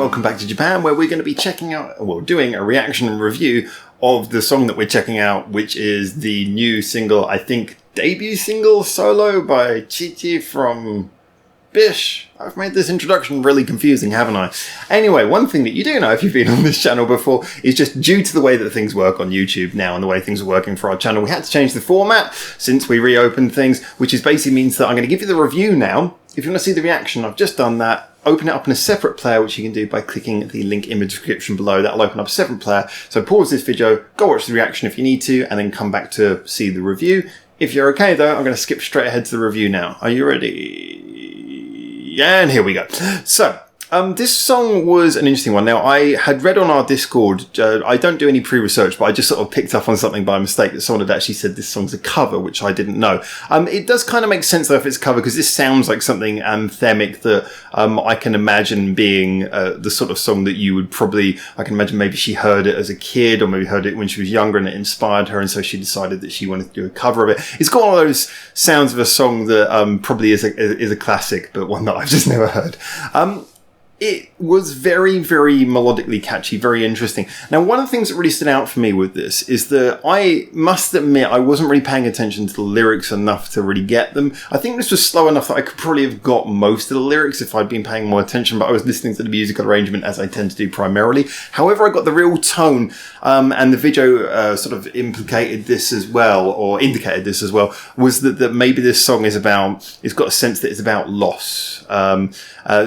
welcome back to Japan, where we're going to be checking out, well, doing a reaction and review of the song that we're checking out, which is the new single, I think, debut single solo by CHICCHI from BiSH. I've made this introduction really confusing, haven't I? Anyway, one thing that you do know if you've been on this channel before is just due to the way that things work on YouTube now and the way things are working for our channel, we had to change the format since we reopened things, which is basically means that I'm going to give you the review now. If you want to see the reaction, I've just done that. Open it up in a separate player, which you can do by clicking the link in the description below. That'll open up a separate player. So pause this video, go watch the reaction if you need to, and then come back to see the review. If you're okay though, I'm going to skip straight ahead to the review now. Are you ready? And here we go. So, this song was an interesting one. Now, I had read on our Discord, I don't do any pre-research, but I just sort of picked up on something by mistake that someone had actually said this song's a cover, which I didn't know. It does kind of make sense though if it's a cover, because this sounds like something anthemic that I can imagine being the sort of song that you would probably, I can imagine maybe she heard it as a kid, or maybe heard it when she was younger and it inspired her, and so she decided that she wanted to do a cover of it. It's got one of those sounds of a song that probably is a classic, but one that I've just never heard. It was very, very melodically catchy, very interesting. Now, one of the things that really stood out for me with this is that I must admit I wasn't really paying attention to the lyrics enough to really get them. I think this was slow enough that I could probably have got most of the lyrics if I'd been paying more attention, but I was listening to the musical arrangement as I tend to do primarily. However, I got the real tone, and the video sort of implicated this as well, or indicated this as well, was that maybe this song is about, it's got a sense that it's about loss.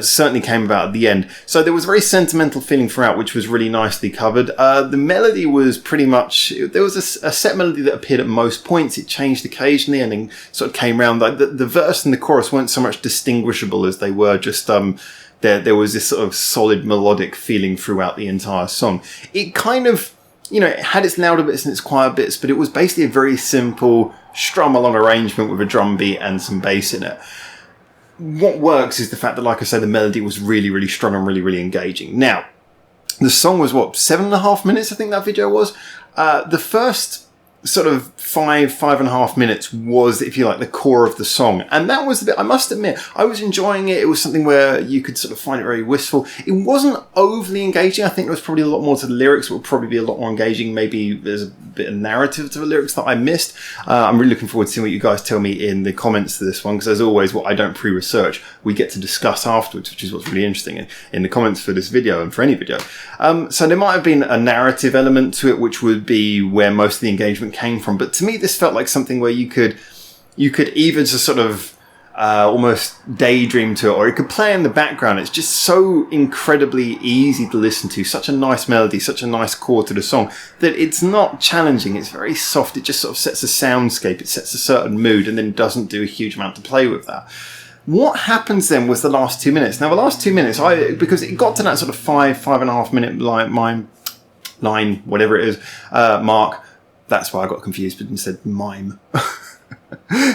Certainly came about at the end. So there was a very sentimental feeling throughout, which was really nicely covered. The melody was pretty much, there was a set melody that appeared at most points. It changed occasionally and then sort of came round. Like the verse and the chorus weren't so much distinguishable as they were just, there was this sort of solid melodic feeling throughout the entire song. It kind of, you know, it had its louder bits and its quiet bits, but it was basically a very simple strum along arrangement with a drum beat and some bass in it. What works is the fact that, like I said, the melody was really, really strong and really, really engaging. Now, the song was, what, 7.5 minutes, I think that video was? The first sort of 5.5 minutes was, if you like, the core of the song. And that was the bit, I must admit, I was enjoying it. It was something where you could sort of find it very wistful. It wasn't overly engaging. I think there was probably a lot more to the lyrics. It would probably be a lot more engaging. Maybe there's a bit of narrative to the lyrics that I missed. I'm really looking forward to seeing what you guys tell me in the comments to this one, because as always, what I don't pre-research, we get to discuss afterwards, which is what's really interesting in the comments for this video and for any video. So there might have been a narrative element to it, which would be where most of the engagement came from. But to me, this felt like something where you could either just sort of almost daydream to it, or it could play in the background. It's just so incredibly easy to listen to. Such a nice melody, such a nice core to the song that it's not challenging. It's very soft. It just sort of sets a soundscape. It sets a certain mood and then doesn't do a huge amount to play with that. What happens then was the last 2 minutes. Now, the last 2 minutes, because it got to that sort of 5.5 minute line, whatever it is, mark. That's why I got confused, but instead mime.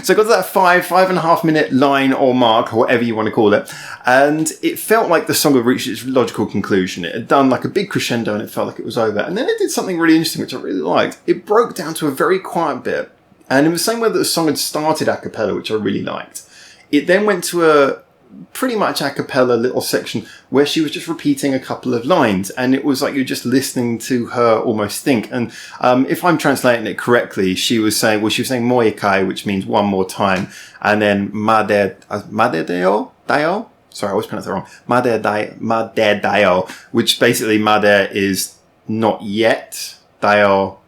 So I got to that 5.5 minute line or mark, or whatever you want to call it, and it felt like the song had reached its logical conclusion. It had done like a big crescendo and it felt like it was over. And then it did something really interesting, which I really liked. It broke down to a very quiet bit, and in the same way that the song had started a cappella, which I really liked, it then went to a pretty much a cappella little section where she was just repeating a couple of lines, and it was like you're just listening to her almost think. And if I'm translating it correctly, she was saying moikai, which means one more time, and then made deo, sorry, I always pronounce it wrong, made deo, which basically made is not yet, deo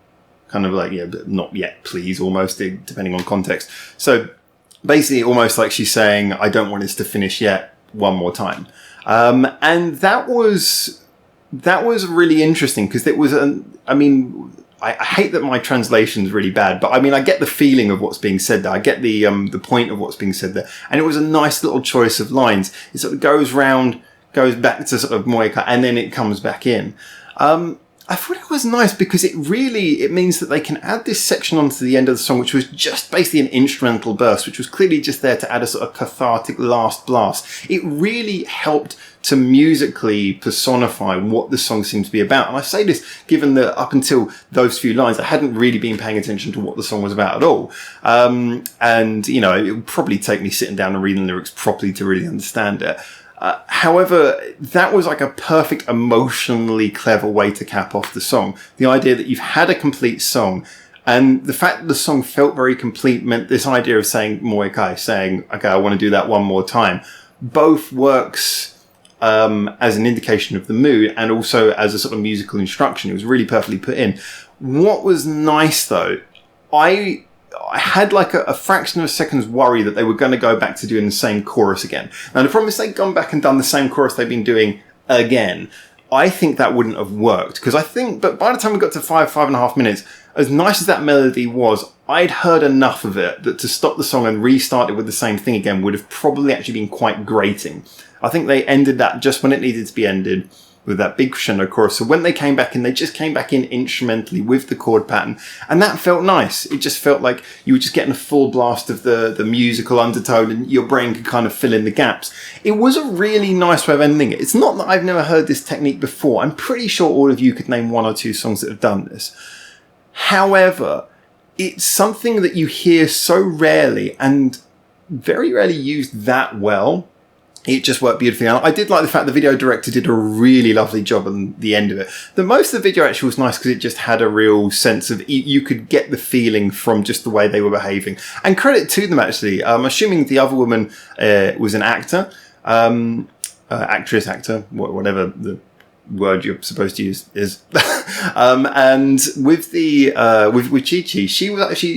kind of like, yeah, but not yet please, almost, depending on context. So basically, almost like she's saying, I don't want this to finish yet, one more time. And that was really interesting, because it was, I mean, I hate that my translation's really bad, but I mean, I get the feeling of what's being said there. I get the point of what's being said there. And it was a nice little choice of lines. It sort of goes back to sort of moika, and then it comes back in. I thought it was nice because it means that they can add this section onto the end of the song, which was just basically an instrumental burst, which was clearly just there to add a sort of cathartic last blast. It really helped to musically personify what the song seemed to be about. And I say this given that up until those few lines, I hadn't really been paying attention to what the song was about at all. And, you know, it would probably take me sitting down and reading the lyrics properly to really understand it. However, that was like a perfect emotionally clever way to cap off the song. The idea that you've had a complete song, and the fact that the song felt very complete meant this idea of saying Moekai, saying, okay, I want to do that one more time, both works as an indication of the mood and also as a sort of musical instruction. It was really perfectly put in. What was nice though, I had like a fraction of a second's worry that they were going to go back to doing the same chorus again. Now, the problem is they'd gone back and done the same chorus they've been doing again. I think that wouldn't have worked, because but by the time we got to 5.5 minutes, as nice as that melody was, I'd heard enough of it that to stop the song and restart it with the same thing again would have probably actually been quite grating. I think they ended that just when it needed to be ended, with that big crescendo chorus. So when they came back in, they just came back in instrumentally with the chord pattern. And that felt nice. It just felt like you were just getting a full blast of the musical undertone, and your brain could kind of fill in the gaps. It was a really nice way of ending it. It's not that I've never heard this technique before. I'm pretty sure all of you could name one or two songs that have done this. However, it's something that you hear so rarely and very rarely used that well. It just worked beautifully. And I did like the fact the video director did a really lovely job on the end of it. Most of the video actually was nice because it just had a real sense of, you could get the feeling from just the way they were behaving. And credit to them, actually. I'm assuming the other woman was an actor, actress, actor, whatever the word you're supposed to use is. And with with CHICCHI,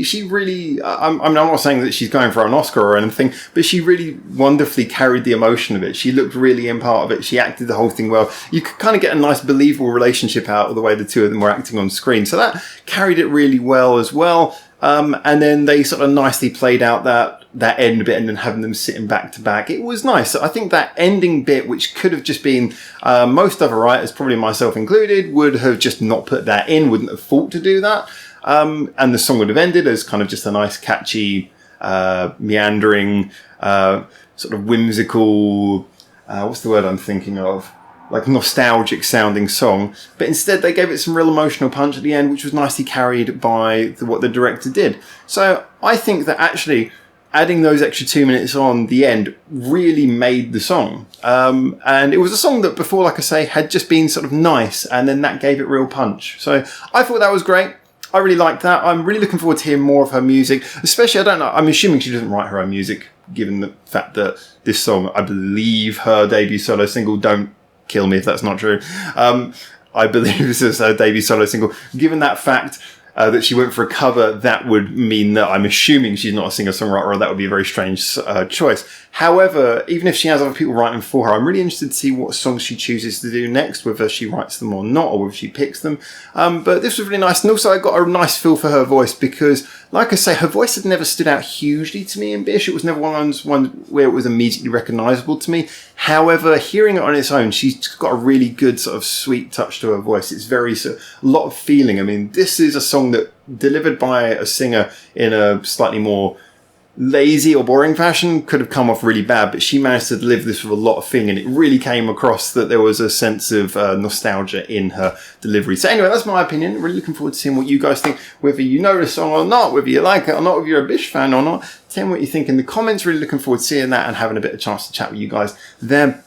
she really, I'm not saying that she's going for an Oscar or anything, but she really wonderfully carried the emotion of it. She looked really in part of it. She acted the whole thing well. You could kind of get a nice believable relationship out of the way the two of them were acting on screen. So that carried it really well as well. And then they sort of nicely played out that end bit, and then having them sitting back to back. It was nice. I think that ending bit, which could have just been, most other writers, probably myself included, would have just not put that in, wouldn't have thought to do that. And the song would have ended as kind of just a nice, catchy, meandering, sort of whimsical, what's the word I'm thinking of? Like nostalgic sounding song, but instead they gave it some real emotional punch at the end, which was nicely carried by what the director did. So I think that actually adding those extra 2 minutes on the end really made the song. And it was a song that before, like I say, had just been sort of nice, and then that gave it real punch. So I thought that was great. I really liked that. I'm really looking forward to hearing more of her music, especially, I don't know, I'm assuming she doesn't write her own music, given the fact that this song, I believe her debut solo single, don't kill me if that's not true. I believe this is her debut solo single. Given that fact that she went for a cover, that would mean that I'm assuming she's not a singer-songwriter, or that would be a very strange choice. However, even if she has other people writing for her, I'm really interested to see what songs she chooses to do next, whether she writes them or not, or whether she picks them. But this was really nice. And also I got a nice feel for her voice because, like I say, her voice had never stood out hugely to me in BiSH. It was never one of those ones where it was immediately recognisable to me. However, hearing it on its own, she's got a really good sort of sweet touch to her voice. It's very, a lot of feeling. I mean, this is a song that, delivered by a singer in a slightly more lazy or boring fashion, could have come off really bad, but she managed to deliver this with a lot of feeling, and it really came across that there was a sense of nostalgia in her delivery. So anyway, that's my opinion. Really looking forward to seeing what you guys think, whether you know the song or not, whether you like it or not, whether you're a BiSH fan or not. Tell me what you think in the comments. Really looking forward to seeing that and having a bit of chance to chat with you guys there.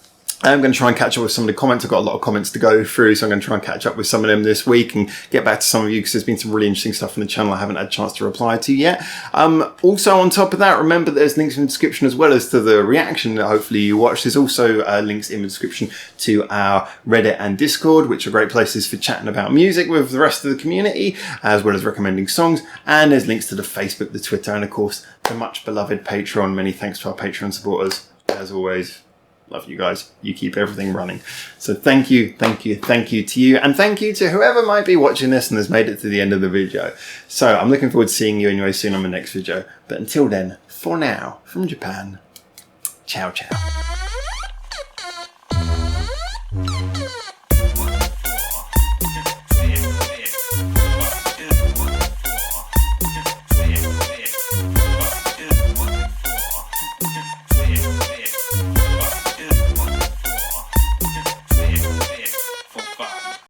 I'm going to try and catch up with some of the comments. I've got a lot of comments to go through, so I'm going to try and catch up with some of them this week and get back to some of you, because there's been some really interesting stuff on the channel I haven't had a chance to reply to yet. Also, on top of that, remember there's links in the description as well as to the reaction that hopefully you watched. There's also links in the description to our Reddit and Discord, which are great places for chatting about music with the rest of the community, as well as recommending songs. And there's links to the Facebook, the Twitter, and of course, the much beloved Patreon. Many thanks to our Patreon supporters, as always. Love you guys. You keep everything running. So thank you to you. And thank you to whoever might be watching this and has made it to the end of the video. So I'm looking forward to seeing you anyway soon on my next video. But until then, for now, from Japan, ciao ciao.